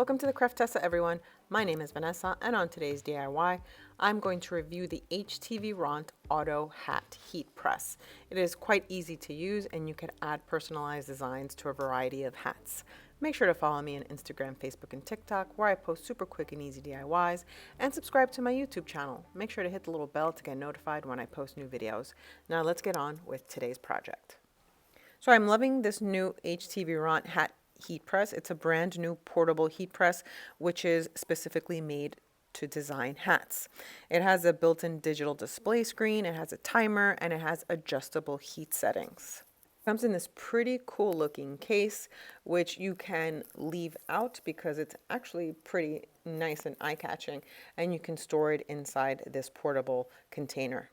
Welcome to the Craftessa, everyone. My name is Vanessa, and on today's DIY, I'm going to review the Htvront Auto Hat Heat Press. It is quite easy to use, and you can add personalized designs to a variety of hats. Make sure to follow me on Instagram, Facebook, and TikTok, where I post super quick and easy DIYs, and subscribe to my YouTube channel. Make sure to hit the little bell to get notified when I post new videos. Now let's get on with today's project. So I'm loving this new Htvront hat heat press. It's a brand new portable heat press, which is specifically made to design hats. It has a built-in digital display screen, it has a timer, and it has adjustable heat settings. It comes in this pretty cool looking case, which you can leave out because it's actually pretty nice and eye-catching, and you can store it inside this portable container.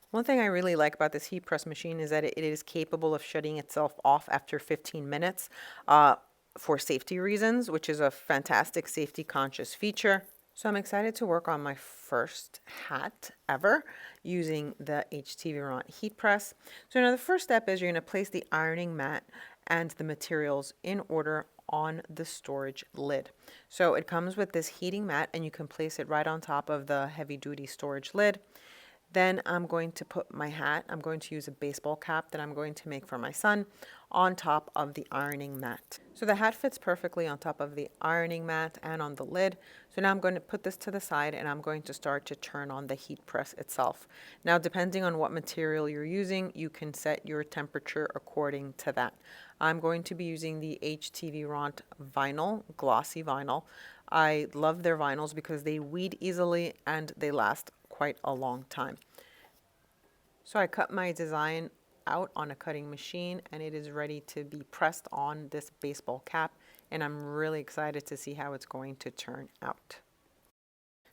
One thing I really like about this heat press machine is that it is capable of shutting itself off after 15 minutes for safety reasons, which is a fantastic safety conscious feature. So I'm excited to work on my first hat ever using the Htvront heat press. So now the first step is you're going to place the ironing mat and the materials in order on the storage lid. So it comes with this heating mat, and you can place it right on top of the heavy duty storage lid. Then I'm going to put my hat, I'm going to use a baseball cap that I'm going to make for my son, on top of the ironing mat. So the hat fits perfectly on top of the ironing mat and on the lid. So now I'm going to put this to the side, and I'm going to start to turn on the heat press itself. Now, depending on what material you're using, you can set your temperature according to that. I'm going to be using the Htvront vinyl, glossy vinyl. I love their vinyls because they weed easily and they last quite a long time. So I cut my design out on a cutting machine, and it is ready to be pressed on this baseball cap, and I'm really excited to see how it's going to turn out.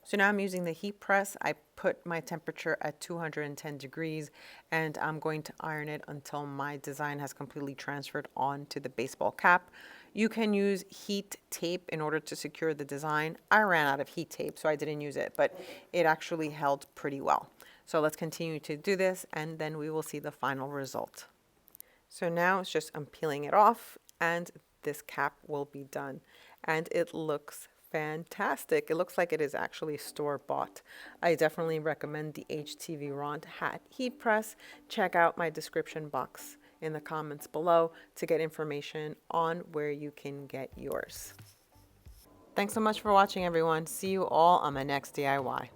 So now I'm using the heat press. I put my temperature at 210 degrees, and I'm going to iron it until my design has completely transferred onto the baseball cap. You can use heat tape in order to secure the design. I ran out of heat tape, so I didn't use it, but it actually held pretty well. So let's continue to do this, and then we will see the final result. So now it's just I'm peeling it off, and this cap will be done. And it looks fantastic. It looks like it is actually store-bought. I definitely recommend the Htvront hat heat press. Check out my description box in the comments below to get information on where you can get yours. Thanks so much for watching, everyone. See you all on my next DIY.